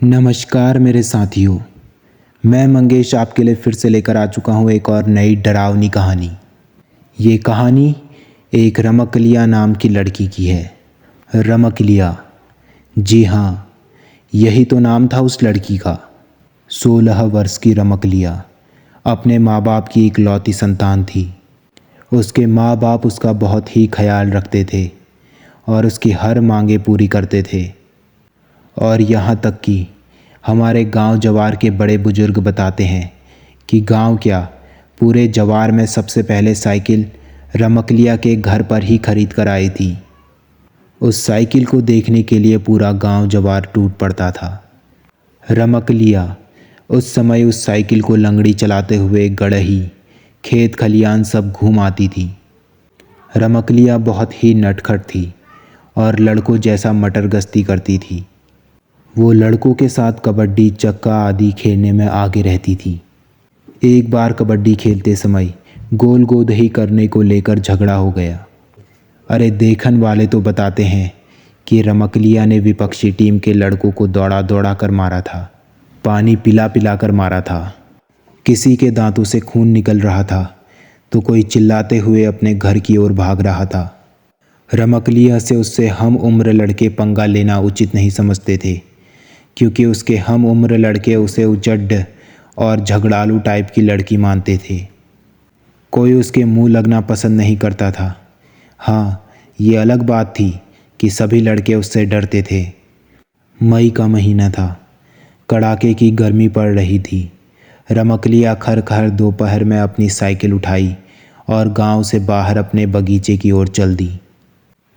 नमस्कार मेरे साथियों। मैं मंगेश आपके लिए फिर से लेकर आ चुका हूँ एक और नई डरावनी कहानी। ये कहानी एक रमकलिया नाम की लड़की की है। रमकलिया, जी हाँ, यही तो नाम था उस लड़की का। 16 वर्ष की रमकलिया अपने माँ बाप की इकलौती संतान थी। उसके माँ बाप उसका बहुत ही ख्याल रखते थे और उसकी हर मांगे पूरी करते थे। और यहाँ तक कि हमारे गांव जवार के बड़े बुजुर्ग बताते हैं कि गांव क्या, पूरे जवार में सबसे पहले साइकिल रमकलिया के घर पर ही खरीद कर आई थी। उस साइकिल को देखने के लिए पूरा गांव जवार टूट पड़ता था। रमकलिया उस समय उस साइकिल को लंगड़ी चलाते हुए गड़ही, खेत खलियान सब घूम आती थी। रमकलिया बहुत ही नटखट थी और लड़कों जैसा मटर गश्ती करती थी। वो लड़कों के साथ कबड्डी, चक्का आदि खेलने में आगे रहती थी। एक बार कबड्डी खेलते समय गोल गोदही करने को लेकर झगड़ा हो गया। अरे देखन वाले तो बताते हैं कि रमकलिया ने विपक्षी टीम के लड़कों को दौड़ा दौड़ा कर मारा था, पानी पिला पिला कर मारा था। किसी के दांतों से खून निकल रहा था तो कोई चिल्लाते हुए अपने घर की ओर भाग रहा था। रमकलिया से उससे हम उम्र लड़के पंगा लेना उचित नहीं समझते थे, क्योंकि उसके हम उम्र लड़के उसे उचड्ड और झगड़ालू टाइप की लड़की मानते थे। कोई उसके मुंह लगना पसंद नहीं करता था। हाँ, ये अलग बात थी कि सभी लड़के उससे डरते थे। मई का महीना था, कड़ाके की गर्मी पड़ रही थी। रमकलिया खर खर दोपहर में अपनी साइकिल उठाई और गांव से बाहर अपने बगीचे की ओर चल दी।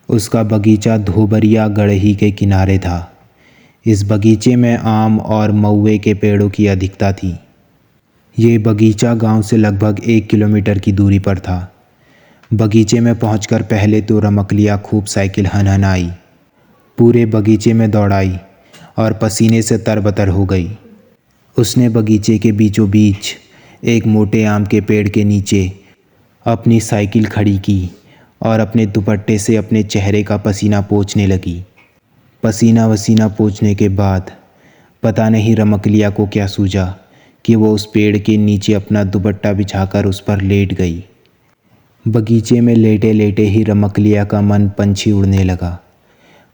उसका बगीचा धोबरिया गड़ही के किनारे था। इस बगीचे में आम और महुए के पेड़ों की अधिकता थी। ये बगीचा गांव से लगभग 1 किलोमीटर की दूरी पर था। बगीचे में पहुंचकर पहले तो रमकलिया खूब साइकिल हनहनाई, पूरे बगीचे में दौड़ाई और पसीने से तरबतर हो गई। उसने बगीचे के बीचों बीच एक मोटे आम के पेड़ के नीचे अपनी साइकिल खड़ी की और अपने दुपट्टे से अपने चेहरे का पसीना पोंछने लगी। पसीना वसीना पोंछने के बाद पता नहीं रमकलिया को क्या सूझा कि वो उस पेड़ के नीचे अपना दुपट्टा बिछाकर उस पर लेट गई। बगीचे में लेटे लेटे ही रमकलिया का मन पंछी उड़ने लगा।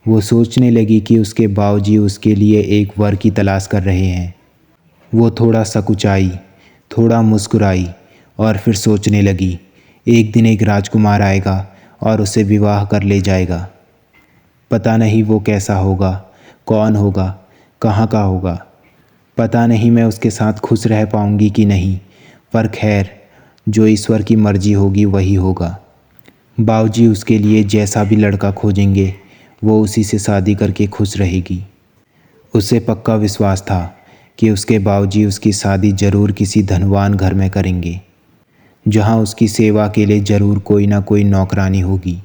वो सोचने लगी कि उसके बाबूजी उसके लिए एक वर की तलाश कर रहे हैं। वो थोड़ा सकुचाई, थोड़ा मुस्कुराई और फिर सोचने लगी, एक दिन एक राजकुमार आएगा और उसे विवाह कर ले जाएगा। पता नहीं वो कैसा होगा, कौन होगा, कहाँ का होगा। पता नहीं मैं उसके साथ खुश रह पाऊँगी कि नहीं, पर खैर, जो ईश्वर की मर्जी होगी वही होगा। बाबूजी उसके लिए जैसा भी लड़का खोजेंगे वो उसी से शादी करके खुश रहेगी। उसे पक्का विश्वास था कि उसके बाबूजी उसकी शादी ज़रूर किसी धनवान घर में करेंगे, जहाँ उसकी सेवा के लिए ज़रूर कोई ना कोई नौकरानी होगी।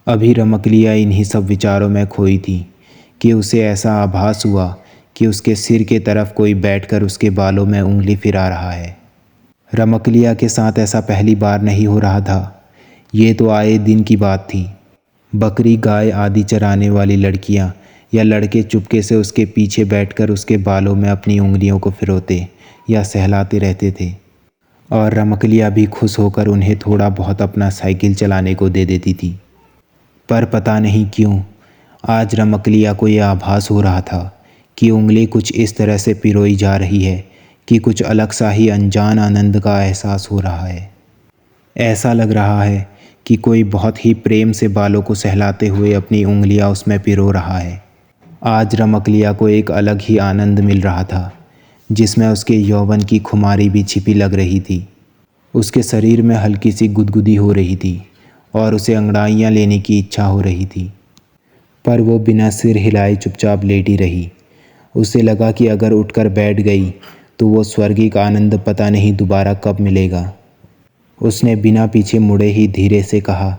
अभी रमकलिया इन्हीं सब विचारों में खोई थी कि उसे ऐसा आभास हुआ कि उसके सिर के तरफ कोई बैठकर उसके बालों में उंगली फिरा रहा है। रमकलिया के साथ ऐसा पहली बार नहीं हो रहा था, ये तो आए दिन की बात थी। बकरी, गाय आदि चराने वाली लड़कियां या लड़के चुपके से उसके पीछे बैठकर उसके बालों में अपनी उंगलियों को फिरौते या सहलाते रहते थे, और रमकलिया भी खुश होकर उन्हें थोड़ा बहुत अपना साइकिल चलाने को दे देती थी। पर पता नहीं क्यों आज रमकलिया को यह आभास हो रहा था कि उंगली कुछ इस तरह से पिरोई जा रही है कि कुछ अलग सा ही अनजान आनंद का एहसास हो रहा है। ऐसा लग रहा है कि कोई बहुत ही प्रेम से बालों को सहलाते हुए अपनी उंगलियां उसमें पिरो रहा है। आज रमकलिया को एक अलग ही आनंद मिल रहा था, जिसमें उसके यौवन की खुमारी भी छिपी लग रही थी। उसके शरीर में हल्की सी गुदगुदी हो रही थी और उसे अंगड़ाइयाँ लेने की इच्छा हो रही थी, पर वो बिना सिर हिलाए चुपचाप लेटी रही। उसे लगा कि अगर उठकर बैठ गई तो वो स्वर्गिक आनंद पता नहीं दोबारा कब मिलेगा। उसने बिना पीछे मुड़े ही धीरे से कहा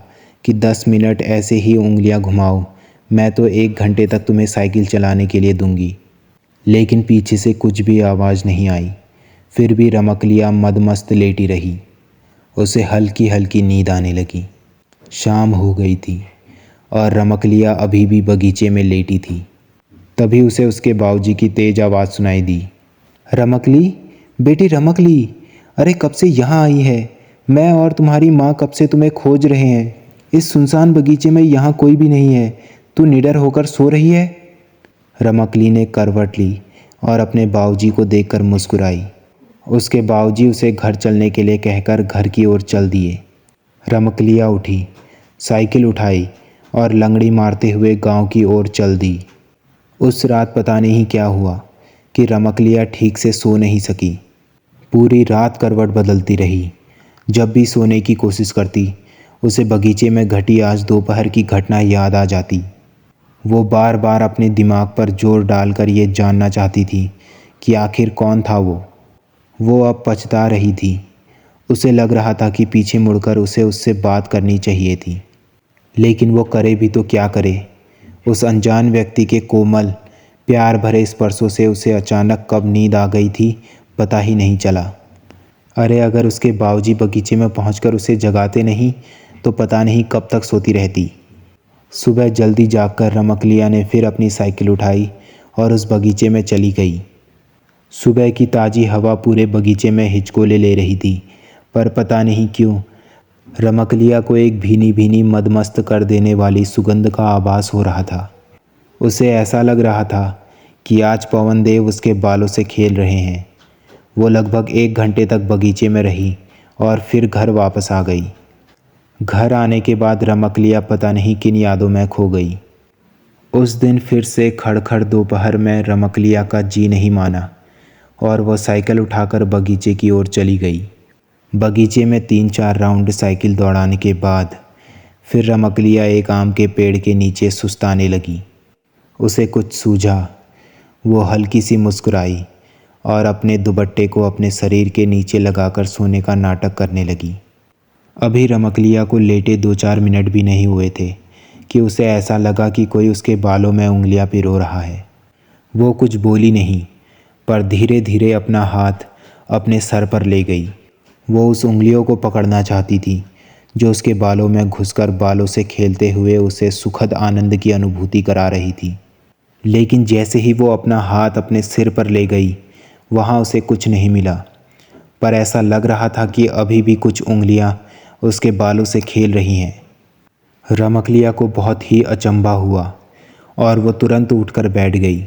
कि 10 मिनट ऐसे ही उंगलियां घुमाओ, मैं तो 1 घंटे तक तुम्हें साइकिल चलाने के लिए दूंगी। लेकिन पीछे से कुछ भी आवाज़ नहीं आई। फिर भी रमकलिया मदमस्त लेटी रही। उसे हल्की हल्की नींद आने लगी। शाम हो गई थी और रमकलिया अभी भी बगीचे में लेटी थी। तभी उसे उसके बाबूजी की तेज आवाज़ सुनाई दी। रमकली, बेटी रमकली, अरे कब से यहाँ आई है? मैं और तुम्हारी माँ कब से तुम्हें खोज रहे हैं। इस सुनसान बगीचे में यहाँ कोई भी नहीं है। तू निडर होकर सो रही है। रमकली ने करवट ली और अपने बाबूजी को देखकर मुस्कुराई। उसके बाबूजी उसे घर चलने के लिए कहकर घर की ओर चल दिए। रमकलिया उठी, साइकिल उठाई और लंगड़ी मारते हुए गांव की ओर चल दी। उस रात पता नहीं क्या हुआ कि रमकलिया ठीक से सो नहीं सकी। पूरी रात करवट बदलती रही। जब भी सोने की कोशिश करती, उसे बगीचे में घटी आज दोपहर की घटना याद आ जाती। वो बार बार अपने दिमाग पर जोर डालकर ये जानना चाहती थी कि आखिर कौन था वो अब पछता रही थी। उसे लग रहा था कि पीछे मुड़कर उसे उससे बात करनी चाहिए थी, लेकिन वो करे भी तो क्या करे। उस अनजान व्यक्ति के कोमल प्यार भरे स्पर्शों से उसे अचानक कब नींद आ गई थी पता ही नहीं चला। अरे अगर उसके बाबूजी बगीचे में पहुंचकर उसे जगाते नहीं तो पता नहीं कब तक सोती रहती। सुबह जल्दी जागकर रमकलिया ने फिर अपनी साइकिल उठाई और उस बगीचे में चली गई। सुबह की ताज़ी हवा पूरे बगीचे में हिचकोले ले रही थी, पर पता नहीं क्यों रमकलिया को एक भीनी भीनी मदमस्त कर देने वाली सुगंध का आभास हो रहा था। उसे ऐसा लग रहा था कि आज पवन देव उसके बालों से खेल रहे हैं। वो लगभग 1 घंटे तक बगीचे में रही और फिर घर वापस आ गई। घर आने के बाद रमकलिया पता नहीं किन यादों में खो गई। उस दिन फिर से खड़खड़ दोपहर में रमकलिया का जी नहीं माना और वह साइकिल उठाकर बगीचे की ओर चली गई। बगीचे में 3-4 राउंड साइकिल दौड़ाने के बाद फिर रमकलिया एक आम के पेड़ के नीचे सुस्ताने लगी। उसे कुछ सूझा। वो हल्की सी मुस्कुराई और अपने दुपट्टे को अपने शरीर के नीचे लगाकर सोने का नाटक करने लगी। अभी रमकलिया को लेटे 2-4 मिनट भी नहीं हुए थे कि उसे ऐसा लगा कि कोई उसके बालों में उंगलियां पिरो रहा है। वो कुछ बोली नहीं, पर धीरे धीरे अपना हाथ अपने सर पर ले गई। वो उस उंगलियों को पकड़ना चाहती थी जो उसके बालों में घुसकर बालों से खेलते हुए उसे सुखद आनंद की अनुभूति करा रही थी। लेकिन जैसे ही वो अपना हाथ अपने सिर पर ले गई, वहाँ उसे कुछ नहीं मिला, पर ऐसा लग रहा था कि अभी भी कुछ उंगलियाँ उसके बालों से खेल रही हैं। रमकलिया को बहुत ही अचंभा हुआ और वो तुरंत उठकर बैठ गई।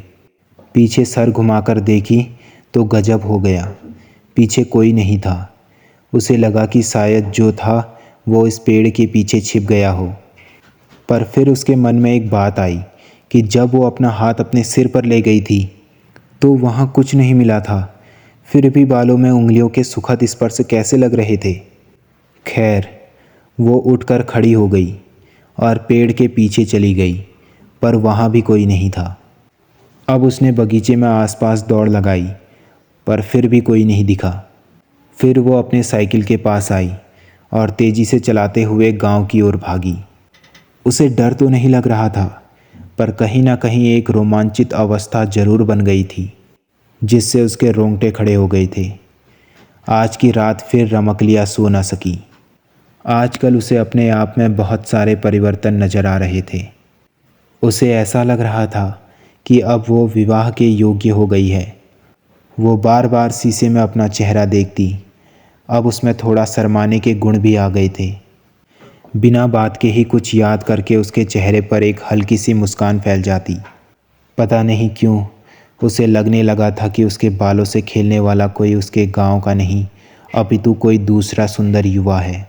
पीछे सर घुमाकर देखी तो गजब हो गया, पीछे कोई नहीं था। उसे लगा कि शायद जो था वो इस पेड़ के पीछे छिप गया हो, पर फिर उसके मन में एक बात आई कि जब वो अपना हाथ अपने सिर पर ले गई थी तो वहाँ कुछ नहीं मिला था। फिर भी बालों में उंगलियों के सुखद स्पर्श कैसे लग रहे थे। खैर, वो उठकर खड़ी हो गई और पेड़ के पीछे चली गई, पर वहाँ भी कोई नहीं था। अब उसने बगीचे में आसपास दौड़ लगाई, पर फिर भी कोई नहीं दिखा। फिर वो अपने साइकिल के पास आई और तेज़ी से चलाते हुए गांव की ओर भागी। उसे डर तो नहीं लग रहा था, पर कहीं ना कहीं एक रोमांचित अवस्था जरूर बन गई थी, जिससे उसके रोंगटे खड़े हो गए थे। आज की रात फिर रमकलिया सो ना सकी। आजकल उसे अपने आप में बहुत सारे परिवर्तन नज़र आ रहे थे। उसे ऐसा लग रहा था कि अब वो विवाह के योग्य हो गई है। वो बार बार शीशे में अपना चेहरा देखती। अब उसमें थोड़ा शर्माने के गुण भी आ गए थे। बिना बात के ही कुछ याद करके उसके चेहरे पर एक हल्की सी मुस्कान फैल जाती। पता नहीं क्यों उसे लगने लगा था कि उसके बालों से खेलने वाला कोई उसके गांव का नहीं, अपितु कोई दूसरा सुंदर युवा है,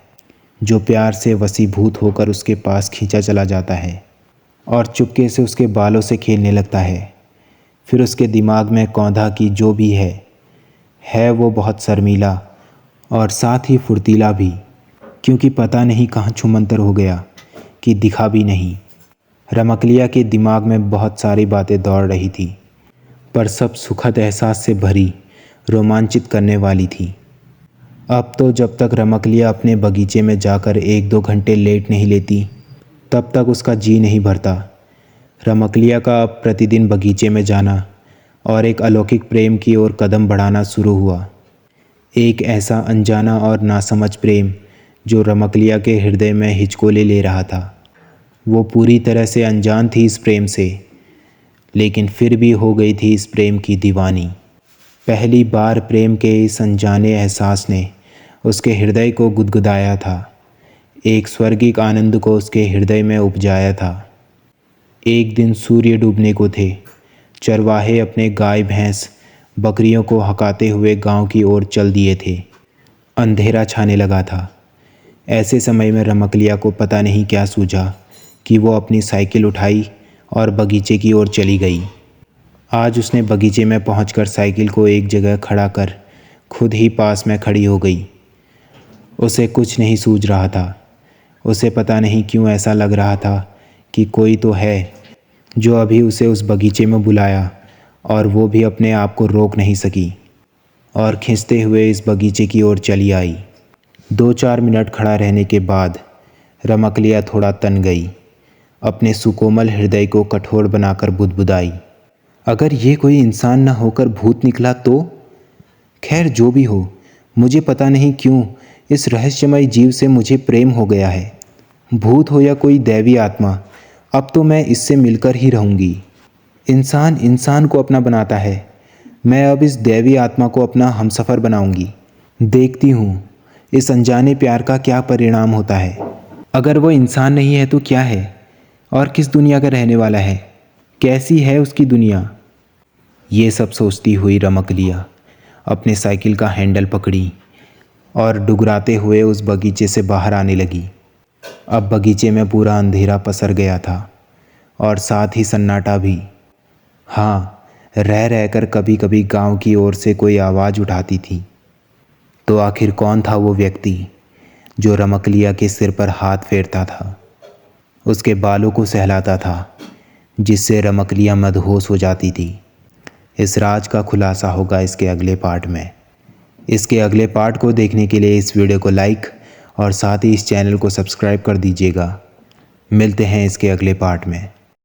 जो प्यार से वशीभूत होकर उसके पास खींचा चला जाता है और चुपके से उसके बालों से खेलने लगता है। फिर उसके दिमाग में कौंधा कि जो भी है वो बहुत शर्मीला और साथ ही फुर्तीला भी, क्योंकि पता नहीं कहाँ छुमंतर हो गया कि दिखा भी नहीं। रमकलिया के दिमाग में बहुत सारी बातें दौड़ रही थी, पर सब सुखद एहसास से भरी, रोमांचित करने वाली थी। अब तो जब तक रमकलिया अपने बगीचे में जाकर 1-2 घंटे लेट नहीं लेती, तब तक उसका जी नहीं भरता। रमकलिया का अब प्रतिदिन बगीचे में जाना और एक अलौकिक प्रेम की ओर कदम बढ़ाना शुरू हुआ। एक ऐसा अनजाना और नासमझ प्रेम जो रमकलिया के हृदय में हिचकोले ले रहा था। वो पूरी तरह से अनजान थी इस प्रेम से, लेकिन फिर भी हो गई थी इस प्रेम की दीवानी। पहली बार प्रेम के इस अनजाने एहसास ने उसके हृदय को गुदगुदाया था, एक स्वर्गिक आनंद को उसके हृदय में उपजाया था। एक दिन सूर्य डूबने को थे। चरवाहे अपने गाय भैंस बकरियों को हकाते हुए गांव की ओर चल दिए थे। अंधेरा छाने लगा था। ऐसे समय में रमकलिया को पता नहीं क्या सूझा कि वो अपनी साइकिल उठाई और बगीचे की ओर चली गई। आज उसने बगीचे में पहुंचकर साइकिल को एक जगह खड़ा कर खुद ही पास में खड़ी हो गई। उसे कुछ नहीं सूझ रहा था। उसे पता नहीं क्यों ऐसा लग रहा था कि कोई तो है जो अभी उसे उस बगीचे में बुलाया, और वो भी अपने आप को रोक नहीं सकी और खींचते हुए इस बगीचे की ओर चली आई। 2-4 मिनट खड़ा रहने के बाद रमकलिया थोड़ा तन गई। अपने सुकोमल हृदय को कठोर बनाकर बुदबुदाई, अगर ये कोई इंसान न होकर भूत निकला तो? खैर जो भी हो, मुझे पता नहीं क्यों इस रहस्यमय जीव से मुझे प्रेम हो गया है। भूत हो या कोई दैवी आत्मा, अब तो मैं इससे मिलकर ही रहूँगी। इंसान इंसान को अपना बनाता है, मैं अब इस दैवी आत्मा को अपना हमसफ़र बनाऊंगी। देखती हूँ इस अनजाने प्यार का क्या परिणाम होता है। अगर वो इंसान नहीं है तो क्या है, और किस दुनिया का रहने वाला है, कैसी है उसकी दुनिया। ये सब सोचती हुई रमकलिया अपने साइकिल का हैंडल पकड़ी और डुगराते हुए उस बगीचे से बाहर आने लगी। अब बगीचे में पूरा अंधेरा पसर गया था और साथ ही सन्नाटा भी। हाँ, रह रहकर कभी कभी गांव की ओर से कोई आवाज़ उठाती थी। तो आखिर कौन था वो व्यक्ति जो रमकलिया के सिर पर हाथ फेरता था, उसके बालों को सहलाता था, जिससे रमकलिया मदहोश हो जाती थी। इस राज का खुलासा होगा इसके अगले पार्ट में। इसके अगले पार्ट को देखने के लिए इस वीडियो को लाइक और साथ ही इस चैनल को सब्सक्राइब कर दीजिएगा। मिलते हैं इसके अगले पार्ट में।